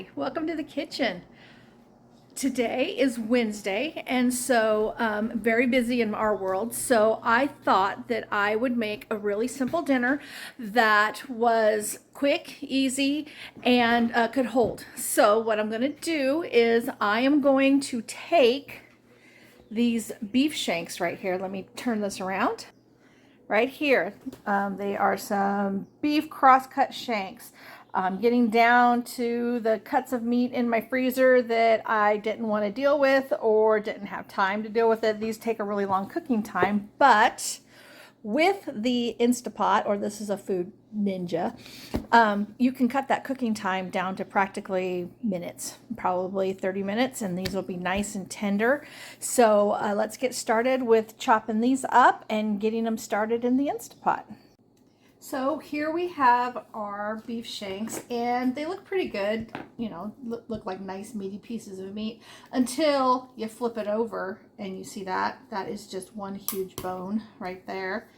Hi, welcome to the kitchen. Today is Wednesday, and so very busy in our world. So I thought that I would make a really simple dinner that was quick, easy, and could hold. So what I'm going to do is I am going to take these beef shanks right here. Let me turn this around. Right here, they are some beef cross-cut shanks. I'm getting down to the cuts of meat in my freezer that I didn't want to deal with or didn't have time to deal with it. These take a really long cooking time, but with the Instapot, or this is a Food Ninja, you can cut that cooking time down to practically minutes, probably 30 minutes, and these will be nice and tender. So let's get started with chopping these up and getting them started in the Instapot. So here we have our beef shanks, and they look pretty good, you know, look like nice meaty pieces of meat until you flip it over and you see that is just one huge bone right there.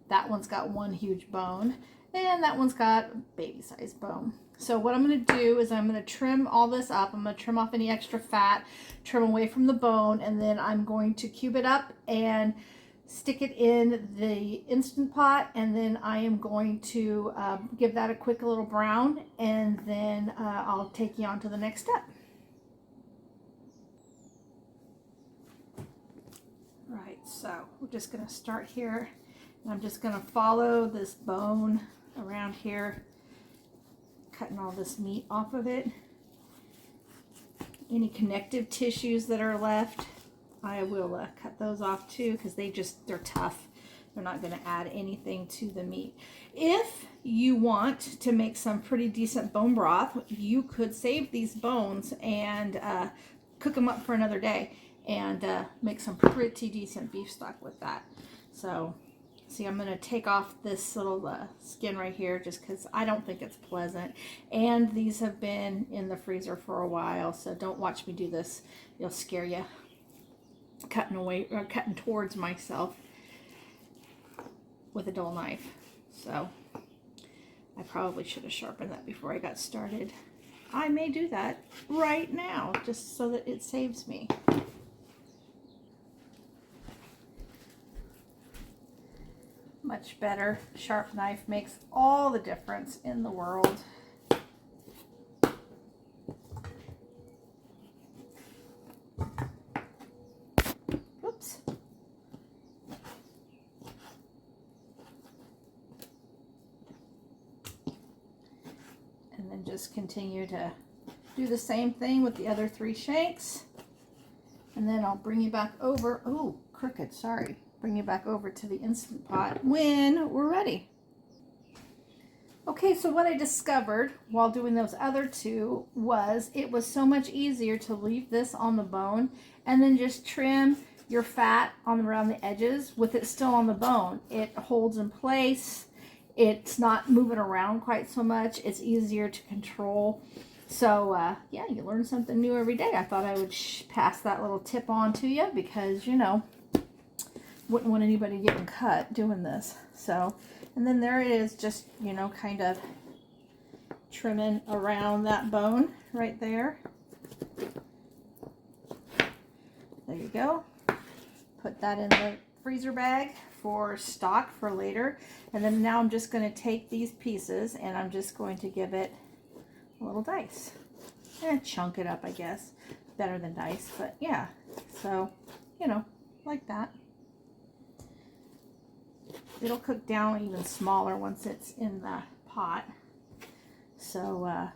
That one's got one huge bone, and that one's got a baby sized bone. So what I'm going to do is I'm going to trim all this up. I'm going to trim off any extra fat, trim away from the bone, and then I'm going to cube it up and stick it in the Instant Pot, and then I am going to give that a quick little brown, and then I'll take you on to the next step. Right, so we're just going to start here, and I'm just going to follow this bone around here, cutting all this meat off of it. Any connective tissues that are left, I will cut those off too, because they're tough. They're not going to add anything to the meat. If you want to make some pretty decent bone broth, you could save these bones and cook them up for another day and make some pretty decent beef stock with that. So see, I'm going to take off this little skin right here just because I don't think it's pleasant. And these have been in the freezer for a while, so don't watch me do this. It'll scare you. Cutting away or cutting towards myself with a dull knife. So I probably should have sharpened that before I got started. I may do that right now just so that it saves me. Much better. Sharp knife makes all the difference in the world. Oops. And then just continue to do the same thing with the other three shanks. And then I'll bring you back over. Oh, crooked, sorry. Bring you back over to the Instant Pot when we're ready. Okay, so what I discovered while doing those other two was it was so much easier to leave this on the bone and then just trim your fat on around the edges with it still on the bone. It holds in place. It's not moving around quite so much. It's easier to control. So yeah, you learn something new every day. I thought I would pass that little tip on to you because, you know, wouldn't want anybody getting cut doing this. So, and then there it is, just, you know, kind of trimming around that bone right there. There you go. Put that in the freezer bag for stock for later. And then now I'm just going to take these pieces and I'm just going to give it a little dice. And chunk it up, I guess. Better than dice, but yeah. So, you know, like that. It'll cook down even smaller once it's in the pot. So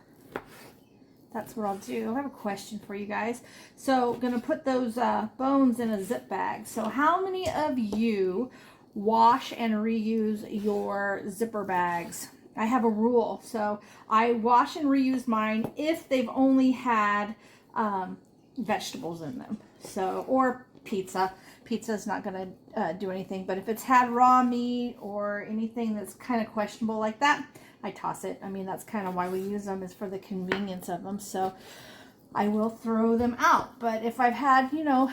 that's what I'll do. I have a question for you guys. So I'm going to put those bones in a zip bag. So how many of you wash and reuse your zipper bags? I have a rule. So I wash and reuse mine if they've only had vegetables in them. So, or pizza. Pizza is not going to do anything, but if it's had raw meat or anything that's kind of questionable like that, I toss it. I mean, that's kind of why we use them, is for the convenience of them. So I will throw them out. But if I've had, you know,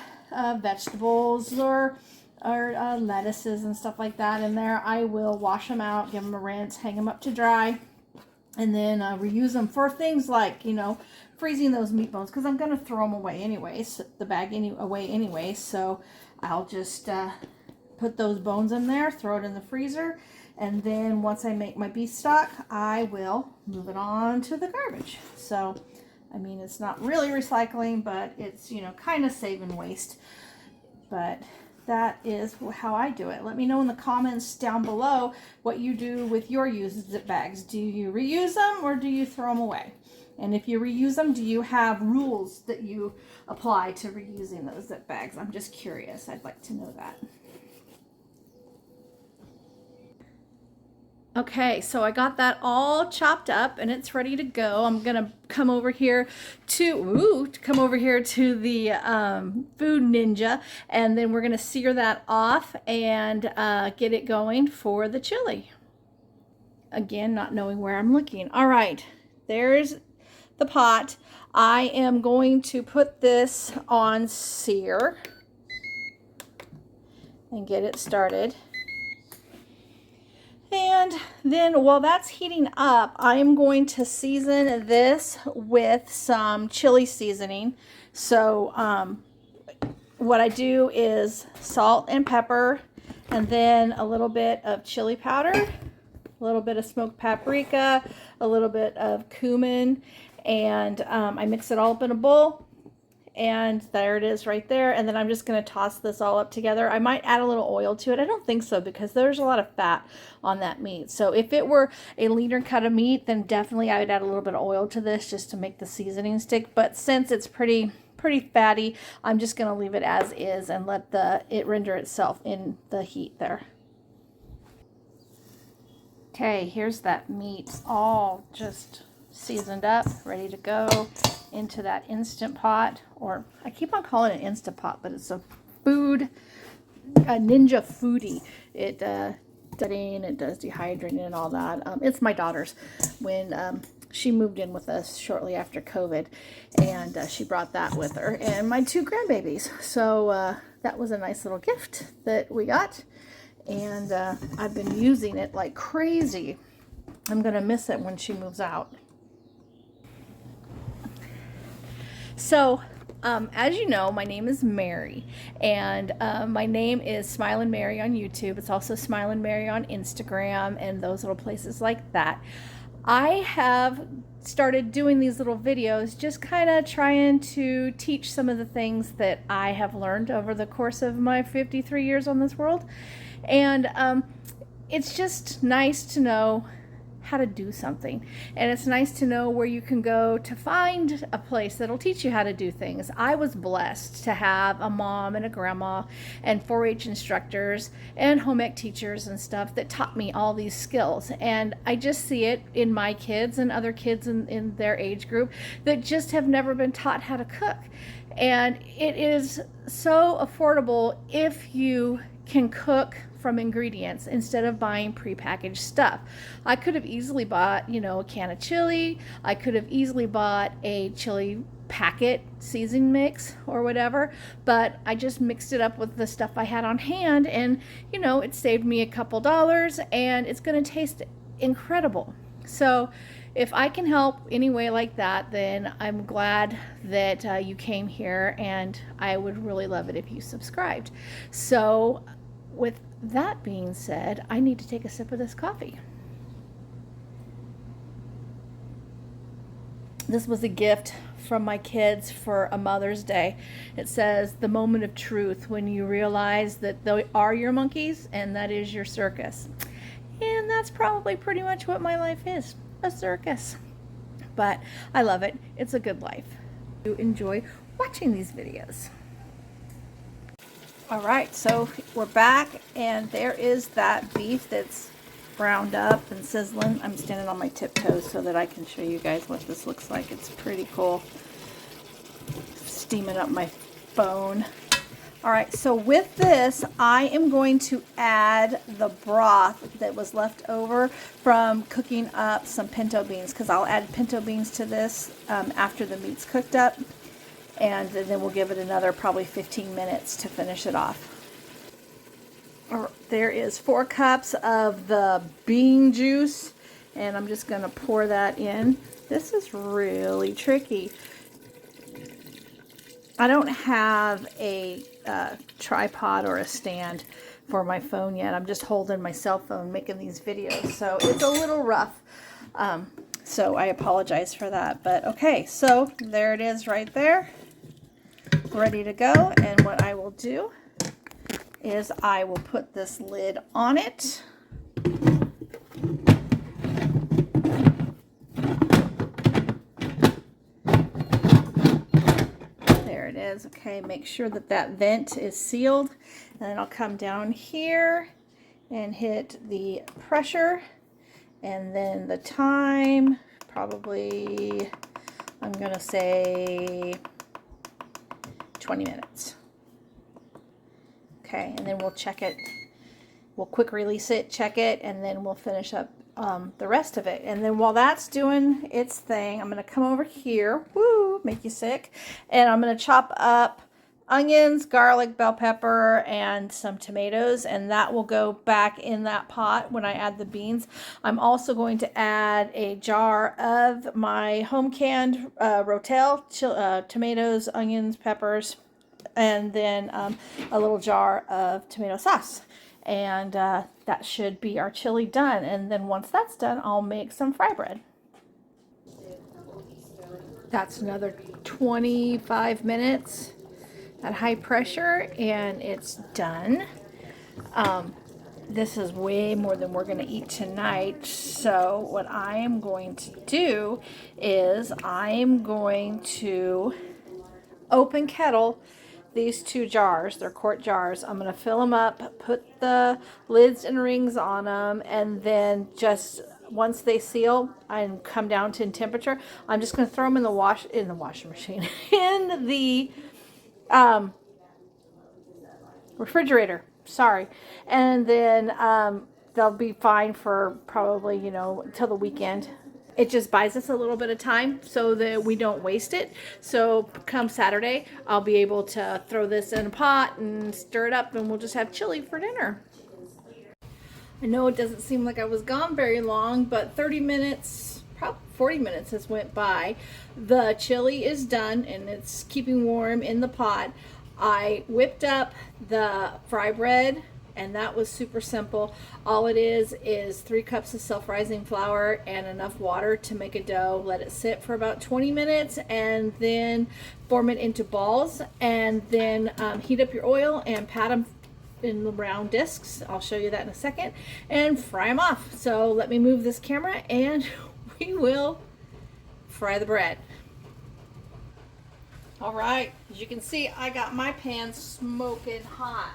vegetables or lettuces and stuff like that in there, I will wash them out, give them a rinse, hang them up to dry, and then reuse them for things like, freezing those meat bones, because I'm going to throw them away anyways, the bag away anyway. So I'll just put those bones in there, throw it in the freezer, and then once I make my beef stock, I will move it on to the garbage. So, I mean, it's not really recycling, but it's, kind of saving waste. But that is how I do it. Let me know in the comments down below what you do with your used zip bags. Do you reuse them or do you throw them away? And if you reuse them, do you have rules that you apply to reusing those zip bags? I'm just curious. I'd like to know that. Okay, so I got that all chopped up and it's ready to go. I'm gonna come over here to the Food Ninja, and then we're gonna sear that off and get it going for the chili. Again, not knowing where I'm looking. All right, there's the pot. I am going to put this on sear and get it started. And then while that's heating up, I am going to season this with some chili seasoning. So what I do is salt and pepper, and then a little bit of chili powder, a little bit of smoked paprika, a little bit of cumin, and I mix it all up in a bowl. And there it is right there. And then I'm just going to toss this all up together. I might add a little oil to it. I don't think so, because there's a lot of fat on that meat. So if it were a leaner cut of meat, then definitely I would add a little bit of oil to this just to make the seasoning stick. But since it's pretty fatty, I'm just going to leave it as is and let it render itself in the heat there. Okay, here's that meat all just seasoned up, ready to go into that Instant Pot, or I keep on calling it Instant Pot, but it's a Ninja Foodie. It does dehydrating and all that. It's my daughter's. When she moved in with us shortly after COVID, and she brought that with her, and my 2 grandbabies. So that was a nice little gift that we got, and I've been using it like crazy. I'm gonna miss it when she moves out. So, as you know, my name is Mary, and my name is Smilin' Mary on YouTube. It's also Smilin' Mary on Instagram and those little places like that. I have started doing these little videos, just kind of trying to teach some of the things that I have learned over the course of my 53 years on this world. And it's just nice to know how to do something, and it's nice to know where you can go to find a place that'll teach you how to do things. I was blessed to have a mom and a grandma and 4-H instructors and home ec teachers and stuff that taught me all these skills, and I just see it in my kids and other kids in their age group that just have never been taught how to cook. And it is so affordable if you can cook from ingredients instead of buying prepackaged stuff. I could have easily bought, a can of chili. I could have easily bought a chili packet seasoning mix or whatever, but I just mixed it up with the stuff I had on hand, and it saved me a couple dollars, and it's going to taste incredible. So if I can help any way like that, then I'm glad that you came here, and I would really love it if you subscribed. So with that being said, I need to take a sip of this coffee. This was a gift from my kids for a Mother's Day. It says, the moment of truth, when you realize that they are your monkeys and that is your circus. And that's probably pretty much what my life is, a circus. But I love it. It's a good life. You enjoy watching these videos. All right, so we're back, and there is that beef that's browned up and sizzling. I'm standing on my tiptoes so that I can show you guys what this looks like. It's pretty cool. Steaming up my bone. All right, so with this, I am going to add the broth that was left over from cooking up some pinto beans, because I'll add pinto beans to this after the meat's cooked up. And then we'll give it another probably 15 minutes to finish it off. There is 4 cups of the bean juice, and I'm just going to pour that in. This is really tricky. I don't have a tripod or a stand for my phone yet. I'm just holding my cell phone making these videos, so it's a little rough. So I apologize for that. But okay, so there it is right there, ready to go. And what I will do is I will put this lid on it. There it is. Okay, make sure that that vent is sealed. And then I'll come down here and hit the pressure. And then the time, probably, I'm going to say 20 minutes. Okay, and then we'll check it. We'll quick release it, check it, and then we'll finish up the rest of it. And then while that's doing its thing, I'm going to come over here, woo, make you sick, and I'm going to chop up onions, garlic, bell pepper, and some tomatoes, and that will go back in that pot when I add the beans. I'm also going to add a jar of my home canned Rotel tomatoes, onions, peppers, and then a little jar of tomato sauce. And that should be our chili done. And then once that's done, I'll make some fry bread. That's another 25 minutes at high pressure, and it's done. This is way more than we're going to eat tonight. So what I am going to do is I am going to open kettle these 2 jars. They're quart jars. I'm going to fill them up, put the lids and rings on them, and then just once they seal and come down to temperature, I'm just going to throw them in the washing machine, in the refrigerator. Sorry. And then they'll be fine for probably, you know, until the weekend. It just buys us a little bit of time so that we don't waste it. So come Saturday, I'll be able to throw this in a pot and stir it up, and we'll just have chili for dinner. I know it doesn't seem like I was gone very long, but 30 minutes, probably 40 minutes has went by. The chili is done and it's keeping warm in the pot. I whipped up the fry bread, and that was super simple. All it is 3 cups of self-rising flour and enough water to make a dough. Let it sit for about 20 minutes and then form it into balls, and then heat up your oil and pat them in the round discs. I'll show you that in a second, and fry them off. So let me move this camera and we will fry the bread. All right, as you can see, I got my pan smoking hot.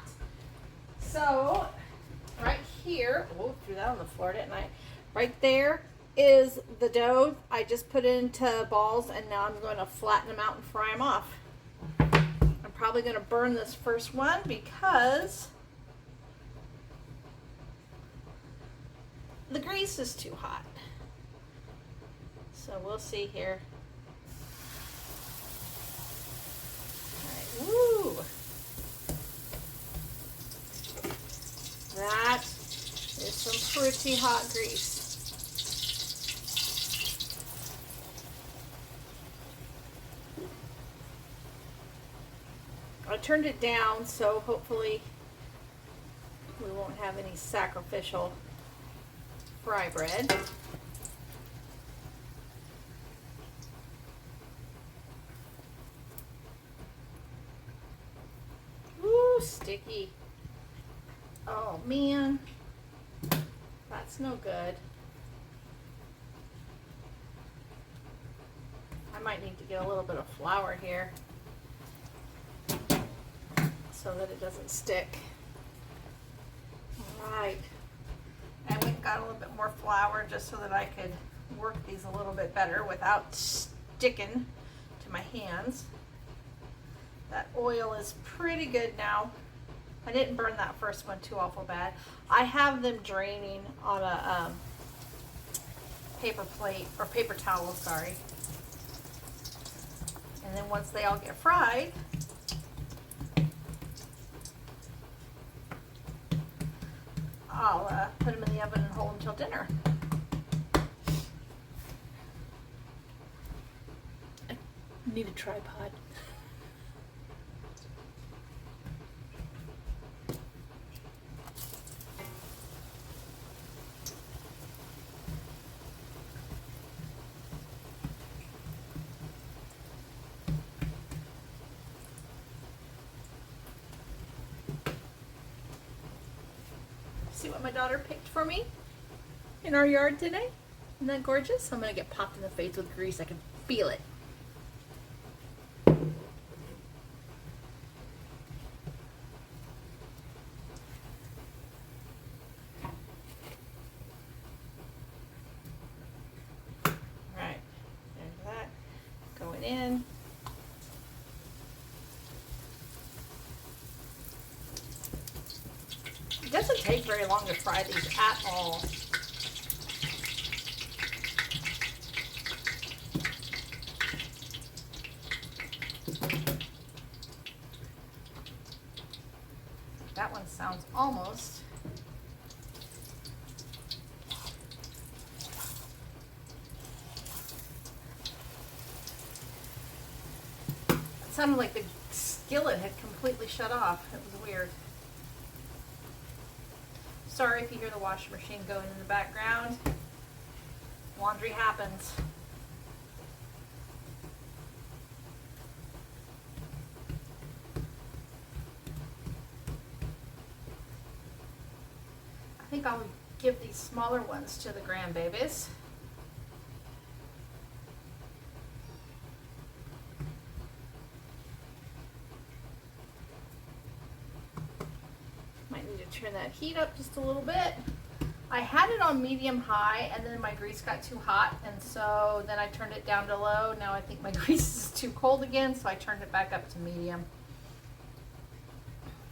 So right here, oh, threw that on the floor, didn't I? Right there is the dough. I just put it into balls, and now I'm going to flatten them out and fry them off. I'm probably going to burn this first one because the grease is too hot. So we'll see here. Woo! That is some pretty hot grease. I turned it down, so hopefully we won't have any sacrificial fry bread. Ooh, sticky. Oh man, that's no good. I might need to get a little bit of flour here so that it doesn't stick. All right, and we've got a little bit more flour just so that I could work these a little bit better without sticking to my hands. That oil is pretty good now. I didn't burn that first one too awful bad. I have them draining on a paper plate, or paper towel, sorry. And then once they all get fried, I'll put them in the oven and hold them until dinner. Need a tripod. See what my daughter picked for me in our yard today? Isn't that gorgeous? I'm gonna get popped in the face with grease. I can feel it. Alright, there's that. Going in. It doesn't take very long to fry these at all. That one sounds almost it sounded like the skillet had completely shut off. It was weird. Sorry if you hear the washing machine going in the background. Laundry happens. I think I'll give these smaller ones to the grandbabies. Might need to turn that heat up just a little bit. I had it on medium high and then my grease got too hot, and so then I turned it down to low. Now I think my grease is too cold again, so I turned it back up to medium.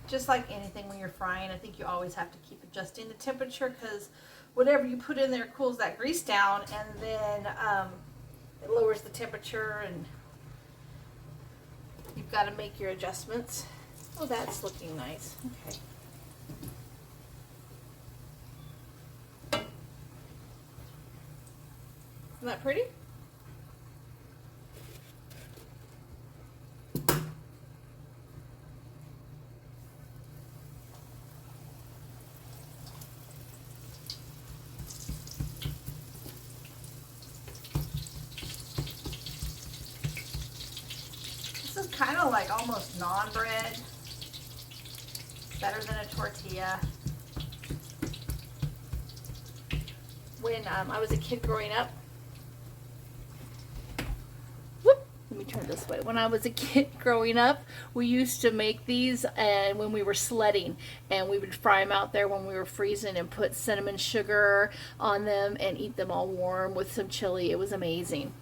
Just like anything when you're frying, I think you always have to keep adjusting the temperature, because whatever you put in there cools that grease down, and then it lowers the temperature, and you've got to make your adjustments. Oh, that's looking nice. Okay. Isn't that pretty? This is kind of like almost naan bread. Better than a tortilla. When I was a kid growing up, let me turn this way. When I was a kid growing up, we used to make these and when we were sledding, and we would fry them out there when we were freezing and put cinnamon sugar on them and eat them all warm with some chili. It was amazing.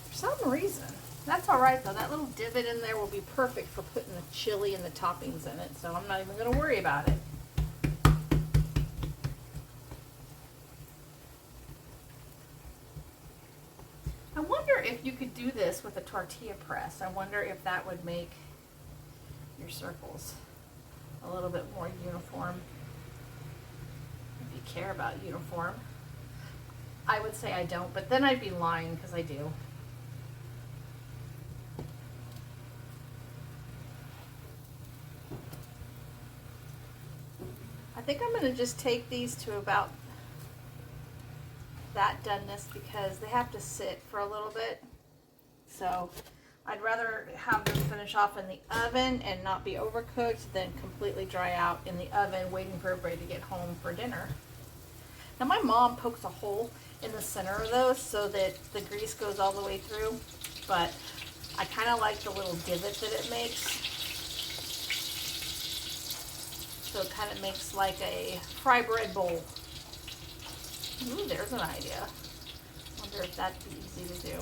For some reason, that's all right though. That little divot in there will be perfect for putting the chili and the toppings in it, so I'm not even going to worry about it. I wonder if you could do this with a tortilla press. I wonder if that would make your circles a little bit more uniform. If you care about uniform. I would say I don't, but then I'd be lying because I do. I think I'm going to just take these to about that doneness because they have to sit for a little bit. So I'd rather have them finish off in the oven and not be overcooked than completely dry out in the oven waiting for everybody to get home for dinner. Now my mom pokes a hole in the center of those so that the grease goes all the way through, but I kind of like the little divot that it makes. So it kind of makes like a fry bread bowl. Ooh, there's an idea. Wonder if that'd be easy to do.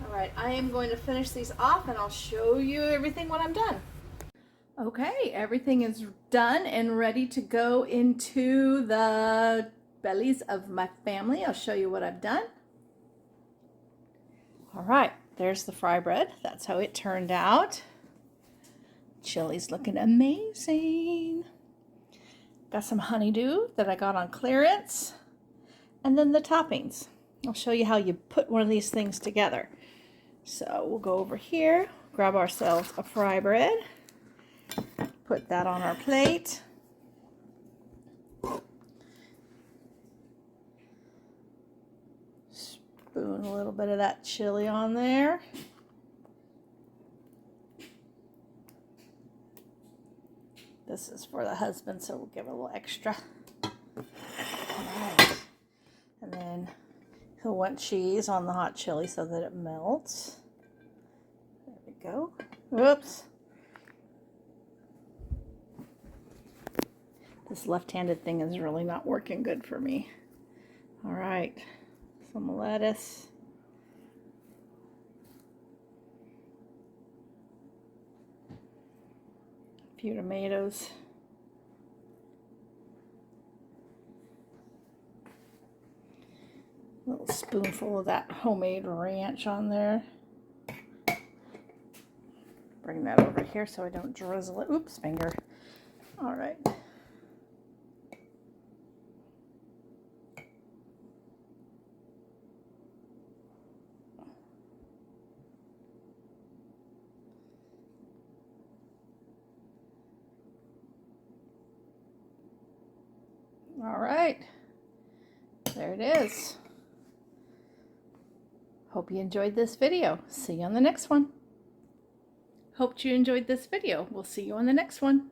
All right, I am going to finish these off and I'll show you everything when I'm done. Okay, everything is done and ready to go into the bellies of my family. I'll show you what I've done. All right, there's the fry bread. That's how it turned out. Chili's looking amazing. Got some honeydew that I got on clearance. And then the toppings. I'll show you how you put one of these things together. So we'll go over here, grab ourselves a fry bread. Put that on our plate. Spoon a little bit of that chili on there. This is for the husband, so we'll give it a little extra. Alright. And then he'll want cheese on the hot chili so that it melts. There we go. Whoops. This left-handed thing is really not working good for me. All right, some lettuce. A few tomatoes. A little spoonful of that homemade ranch on there. Bring that over here so I don't drizzle it. Oops, finger. All right. All right, there it is. Hope you enjoyed this video. See you on the next one. Hope you enjoyed this video. We'll see you on the next one.